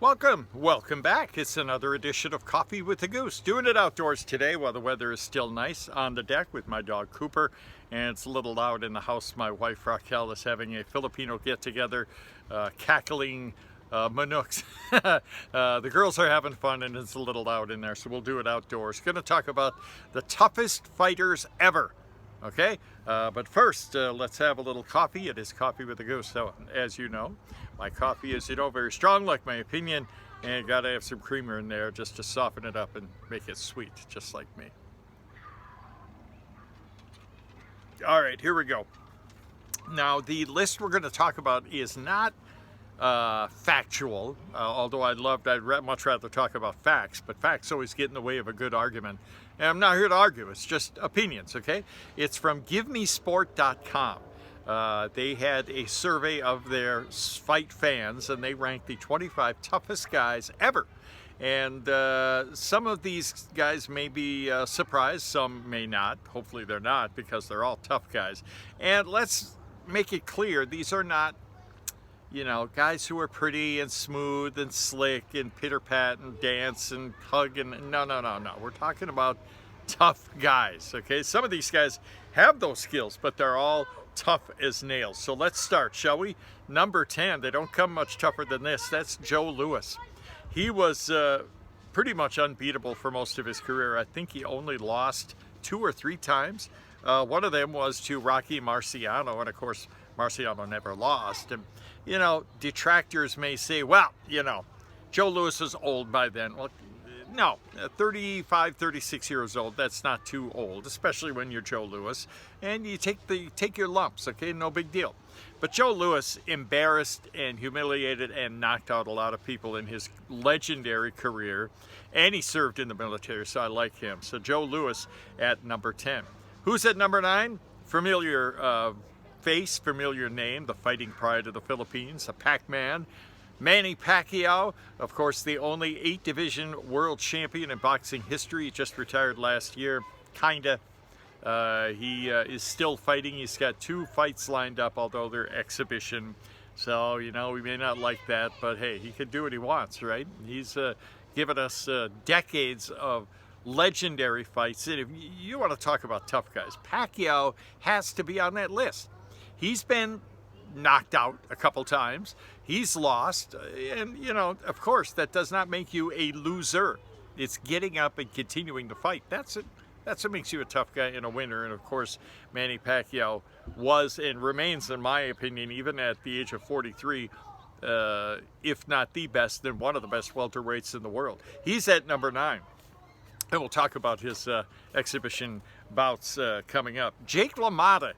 Welcome back. It's another edition of Coffee with the Goose. Doing it outdoors today while the weather is still nice on the deck with my dog Cooper. And it's a little loud in the house. My wife Raquel is having a Filipino get-together, cackling manooks. The girls are having fun and it's a little loud in there, so we'll do it outdoors. Going to talk about the toughest fighters ever. Okay, but first, let's have a little coffee. It is Coffee with the Goose. So, as you know, my coffee is, very strong, like my opinion, and got to have some creamer in there just to soften it up and make it sweet, just like me. All right, here we go. Now, the list we're going to talk about is not factual, although I'd much rather talk about facts, but facts always get in the way of a good argument. And I'm not here to argue, it's just opinions, okay? It's from GiveMeSport.com. They had a survey of their fight fans, and they ranked the 25 toughest guys ever. And some of these guys may be surprised, some may not. Hopefully they're not, because they're all tough guys. And let's make it clear, these are not guys who are pretty and smooth and slick and pitter-pat and dance and hug and no. We're talking about tough guys, okay? Some of these guys have those skills, but they're all tough as nails. So let's start, shall we? Number 10, they don't come much tougher than this. That's Joe Louis. He was pretty much unbeatable for most of his career. I think he only lost 2 or 3 times. One of them was to Rocky Marciano, and of course, Marciano never lost. And detractors may say, well, Joe Louis was old by then. Well, no, 35, 36 years old, that's not too old, especially when you're Joe Louis. And you take your lumps, okay? No big deal. But Joe Louis embarrassed and humiliated and knocked out a lot of people in his legendary career. And he served in the military, so I like him. So Joe Louis at number 10. Who's at number 9? Familiar face, familiar name, the fighting pride of the Philippines, a Pac-Man, Manny Pacquiao, of course, the only 8-division world champion in boxing history. He just retired last year, kinda. He is still fighting. He's got 2 fights lined up, although they're exhibition. So, we may not like that, but hey, he can do what he wants, right? He's given us decades of legendary fights. And if you want to talk about tough guys, Pacquiao has to be on that list. He's been knocked out a couple times. He's lost. And, of course, that does not make you a loser. It's getting up and continuing to fight. That's it. That's what makes you a tough guy and a winner. And, of course, Manny Pacquiao was and remains, in my opinion, even at the age of 43, if not the best, then one of the best welterweights in the world. He's at number 9. And we'll talk about his exhibition bouts coming up. Jake LaMotta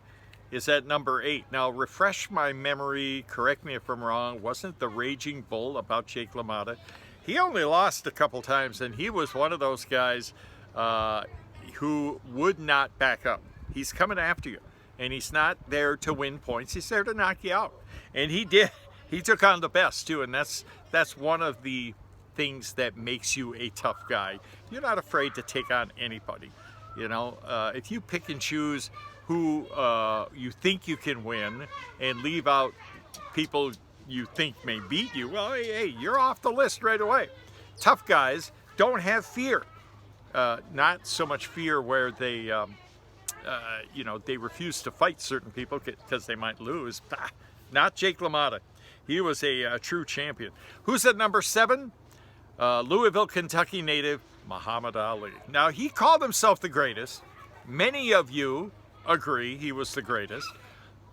is at number 8. Now, refresh my memory, correct me if I'm wrong, wasn't the Raging Bull about Jake LaMotta? He only lost a couple times, and he was one of those guys who would not back up. He's coming after you, and he's not there to win points. He's there to knock you out. And he did. He took on the best, too, and that's one of the things that makes you a tough guy. You're not afraid to take on anybody. If you pick and choose who you think you can win and leave out people you think may beat you, well, hey, you're off the list right away. Tough guys don't have fear. Not so much fear where they, they refuse to fight certain people because they might lose. Not Jake LaMotta. He was a true champion. Who's at number 7? Louisville, Kentucky native Muhammad Ali. Now, he called himself the greatest. Many of you agree he was the greatest.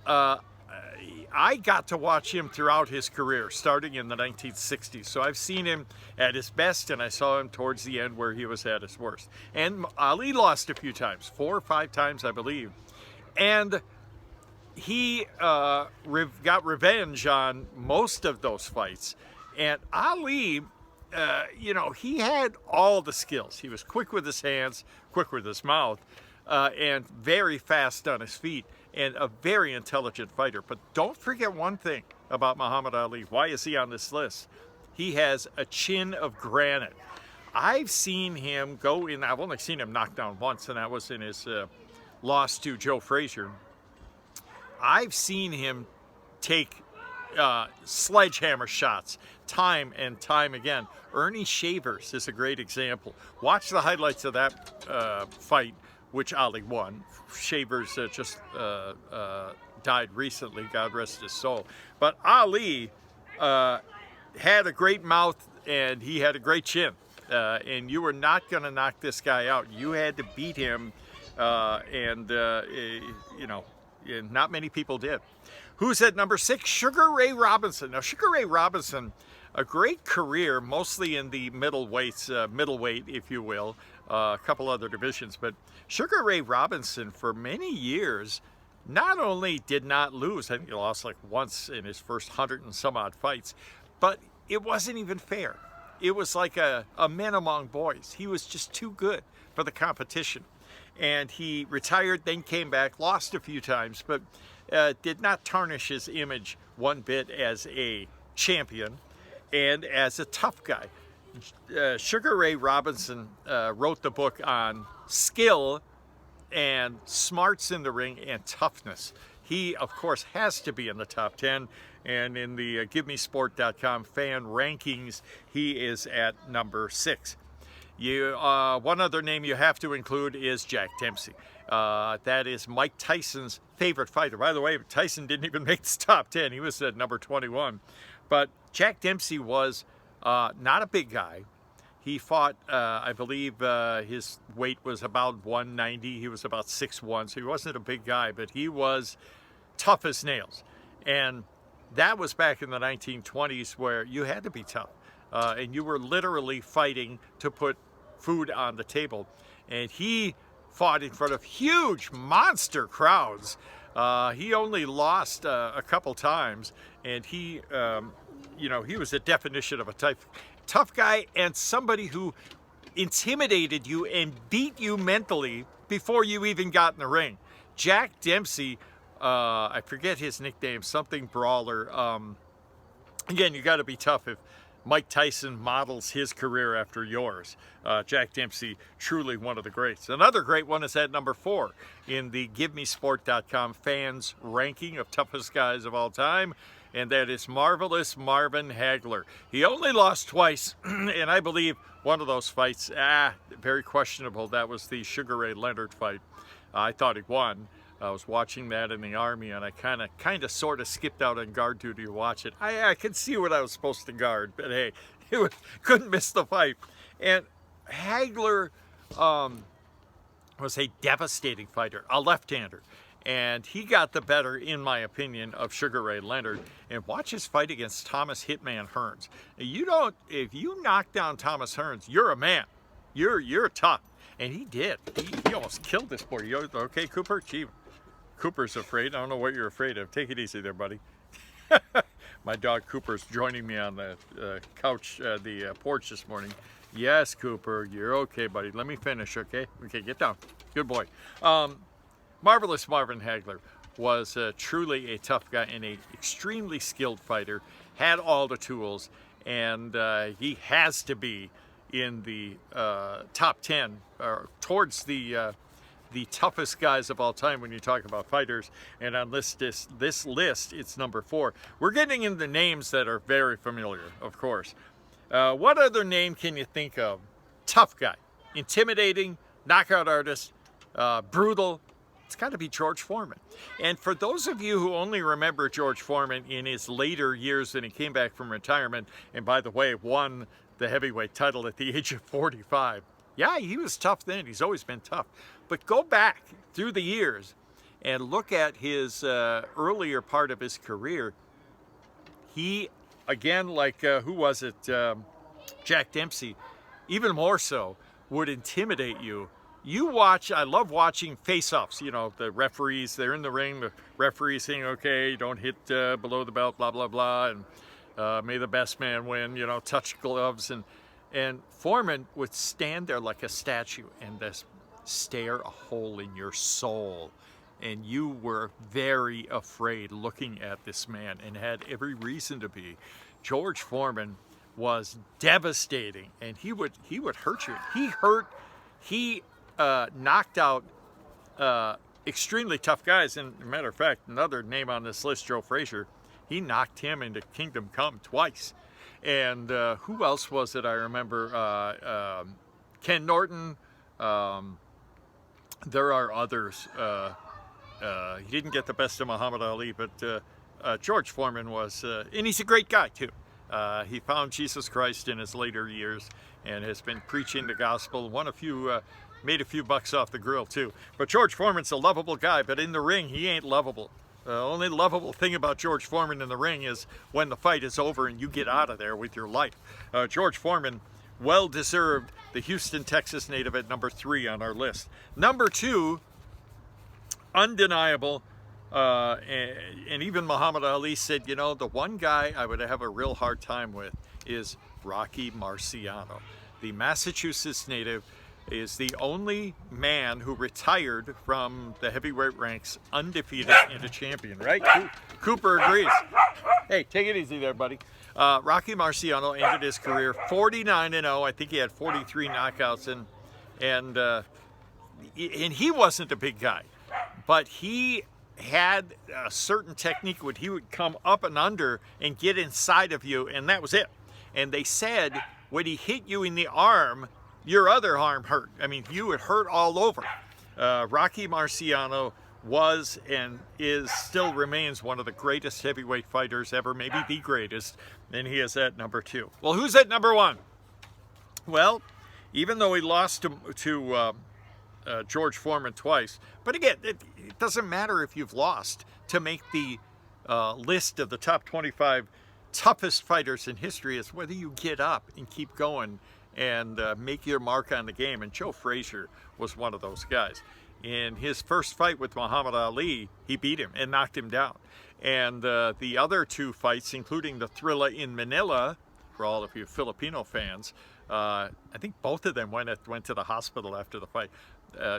I got to watch him throughout his career, starting in the 1960s. So I've seen him at his best, and I saw him towards the end where he was at his worst. And Ali lost a few times, 4 or 5 times, I believe. And he got revenge on most of those fights. And Ali, he had all the skills. He was quick with his hands, quick with his mouth, and very fast on his feet, and a very intelligent fighter. But don't forget one thing about Muhammad Ali. Why is he on this list? He has a chin of granite. I've seen him go in, I've only seen him knock down once, and that was in his loss to Joe Frazier. I've seen him take sledgehammer shots time and time again. Ernie Shavers is a great example. Watch the highlights of that fight, which Ali won. Shavers just died recently, God rest his soul. But Ali had a great mouth and he had a great chin. And you were not going to knock this guy out. You had to beat him, you know, not many people did. Who's at number 6? Sugar Ray Robinson. Now, Sugar Ray Robinson, a great career, mostly in the middleweight, if you will, a couple other divisions. But Sugar Ray Robinson, for many years, not only did not lose, I think he lost like once in his first 100 and some odd fights, but it wasn't even fair. It was like a men among boys. He was just too good for the competition. And he retired, then came back, lost a few times, but did not tarnish his image one bit as a champion and as a tough guy. Sugar Ray Robinson wrote the book on skill and smarts in the ring and toughness. He, of course, has to be in the top 10. And in the GiveMeSport.com fan rankings, he is at number 6. One other name you have to include is Jack Dempsey. That is Mike Tyson's favorite fighter. By the way, Tyson didn't even make the top 10. He was at number 21. But Jack Dempsey was not a big guy. He fought, I believe his weight was about 190. He was about 6'1", so he wasn't a big guy, but he was tough as nails. And that was back in the 1920s where you had to be tough. And you were literally fighting to put food on the table. And he fought in front of huge monster crowds. He only lost a couple times, and he, you know, he was a definition of a tough guy and somebody who intimidated you and beat you mentally before you even got in the ring. Jack Dempsey, I forget his nickname, something Brawler. Again, you got to be tough if Mike Tyson models his career after yours. Jack Dempsey, truly one of the greats. Another great one is at number 4 in the GiveMeSport.com fans ranking of toughest guys of all time, and that is Marvelous Marvin Hagler. He only lost twice, and I believe one of those fights, very questionable. That was the Sugar Ray Leonard fight. I thought he won. I was watching that in the Army, and I kind of sort of skipped out on guard duty to watch it. I could see what I was supposed to guard, but hey, couldn't miss the fight. And Hagler was a devastating fighter, a left-hander, and he got the better, in my opinion, of Sugar Ray Leonard. And watch his fight against Thomas Hitman Hearns. If you knock down Thomas Hearns, you're a man. You're tough. And he did. He almost killed this boy. You okay, Cooper? Gee, Cooper's afraid. I don't know what you're afraid of. Take it easy there, buddy. My dog Cooper's joining me on the couch, the porch this morning. Yes, Cooper, you're okay, buddy. Let me finish, okay? Okay, get down. Good boy. Marvelous Marvin Hagler was truly a tough guy and an extremely skilled fighter, had all the tools, and he has to be in the top 10, or towards the toughest guys of all time when you talk about fighters. And on this list, it's number 4. We're getting into names that are very familiar, of course. What other name can you think of? Tough guy, intimidating, knockout artist, brutal. It's got to be George Foreman. And for those of you who only remember George Foreman in his later years when he came back from retirement, and by the way, won the heavyweight title at the age of 45. Yeah, he was tough then. He's always been tough. But go back through the years and look at his earlier part of his career. He, again, like, who was it? Jack Dempsey, even more so, would intimidate you. You watch, I love watching face-offs. You know, the referees, they're in the ring, the referees saying, okay, don't hit below the belt, blah, blah, blah, and may the best man win, you know, touch gloves. And Foreman would stand there like a statue and just stare a hole in your soul. And you were very afraid looking at this man, and had every reason to be. George Foreman was devastating, and he would hurt you. He knocked out extremely tough guys. And as a matter of fact, another name on this list, Joe Frazier, He knocked him into Kingdom Come twice. And who else was it I remember? Ken Norton. There are others. He didn't get the best of Muhammad Ali, but George Foreman was, and he's a great guy too. He found Jesus Christ in his later years and has been preaching the gospel. Made a few bucks off the grill too. But George Foreman's a lovable guy, but in the ring, he ain't lovable. The only lovable thing about George Foreman in the ring is when the fight is over and you get out of there with your life. George Foreman, well deserved, the Houston, Texas native at number 3 on our list. Number 2, undeniable, and even Muhammad Ali said, you know, the one guy I would have a real hard time with is Rocky Marciano. The Massachusetts native is the only man who retired from the heavyweight ranks undefeated and a champion, right? Cooper agrees. Hey, take it easy there, buddy. Rocky Marciano ended his career 49-0. I think he had 43 knockouts, and he wasn't a big guy, but he had a certain technique where he would come up and under and get inside of you, and that was it. And they said when he hit you in the arm, your other arm hurt. I mean, you would hurt all over. Rocky Marciano was and still remains one of the greatest heavyweight fighters ever, maybe the greatest, and he is at number 2. Well, who's at number 1? Well, even though he lost to George Foreman twice, but again, it doesn't matter if you've lost to make the list of the top 25 toughest fighters in history. It's whether you get up and keep going and make your mark on the game. And Joe Frazier was one of those guys. In his first fight with Muhammad Ali, he beat him and knocked him down. And the other 2 fights, including the Thrilla in Manila, for all of you Filipino fans, I think both of them went to the hospital after the fight.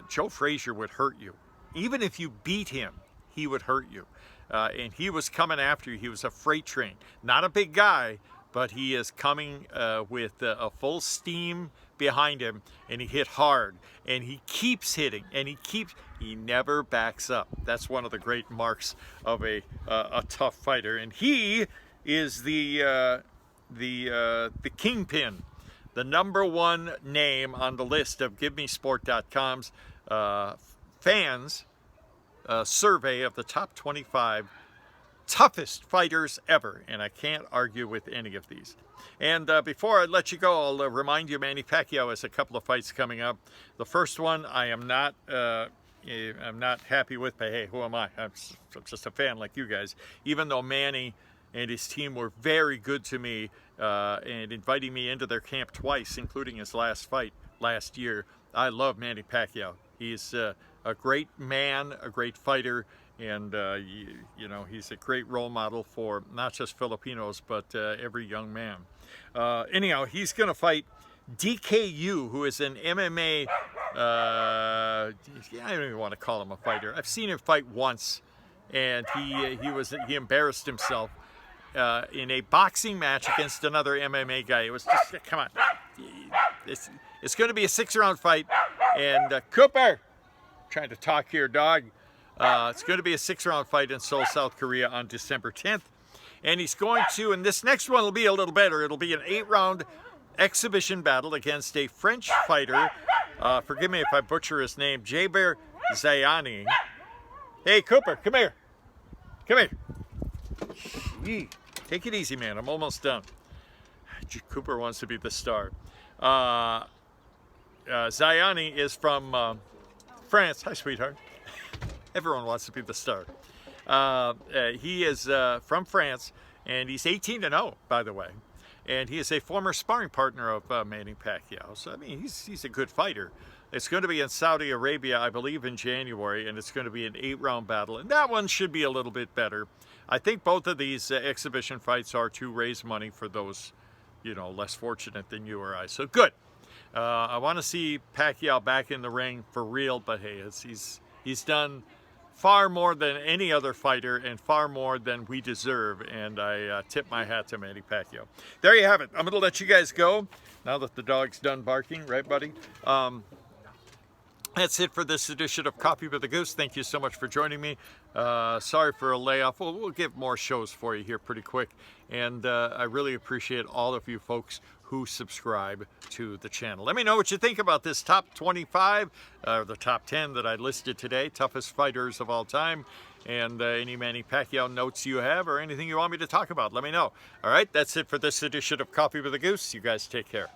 Joe Frazier would hurt you. Even if you beat him, he would hurt you. And he was coming after you. He was a freight train. Not a big guy, but he is coming with a full steam behind him, and he hit hard, and he keeps hitting, and he never backs up. That's one of the great marks of a tough fighter, and he is the kingpin, the number 1 name on the list of GiveMeSport.com's fans survey of the top 25 toughest fighters ever, and I can't argue with any of these. And before I let you go, I'll remind you Manny Pacquiao has a couple of fights coming up. The first one I'm not happy with, but hey, who am I? I'm just a fan like you guys. Even though Manny and his team were very good to me and inviting me into their camp twice, including his last fight last year, I love Manny Pacquiao. He's a great man, a great fighter, and you know, he's a great role model for not just Filipinos, but every young man. Anyhow, he's going to fight DKU, who is an MMA, I don't even want to call him a fighter. I've seen him fight once, and he embarrassed himself in a boxing match against another MMA guy. It was just, come on. It's going to be a 6-round fight, and Cooper, trying to talk here, dog. It's going to be a 6-round fight in Seoul, South Korea on December 10th. And he's going to, and this next one will be a little better. It'll be an 8-round exhibition battle against a French fighter. Forgive me if I butcher his name, Jaber Zayani. Hey, Cooper, come here. Come here. Gee, take it easy, man. I'm almost done. Cooper wants to be the star. Zayani is from France. Hi, sweetheart. Everyone wants to be the star. He is from France, and he's 18-0, by the way. And he is a former sparring partner of Manny Pacquiao. So, I mean, he's a good fighter. It's going to be in Saudi Arabia, I believe, in January, and it's going to be an 8-round battle. And that one should be a little bit better. I think both of these exhibition fights are to raise money for those, you know, less fortunate than you or I. So, good. I want to see Pacquiao back in the ring for real, but hey, he's done far more than any other fighter and far more than we deserve, and I tip my hat to Manny Pacquiao. There you have it. I'm going to let you guys go now that the dog's done barking, right, buddy? That's it for this edition of Coffee with the Goose. Thank you so much for joining me. Sorry for a layoff. We'll get more shows for you here pretty quick. And I really appreciate all of you folks who subscribe to the channel. Let me know what you think about this top 25, the top 10 that I listed today, toughest fighters of all time. And any Manny Pacquiao notes you have or anything you want me to talk about, let me know. All right, that's it for this edition of Coffee with the Goose. You guys take care.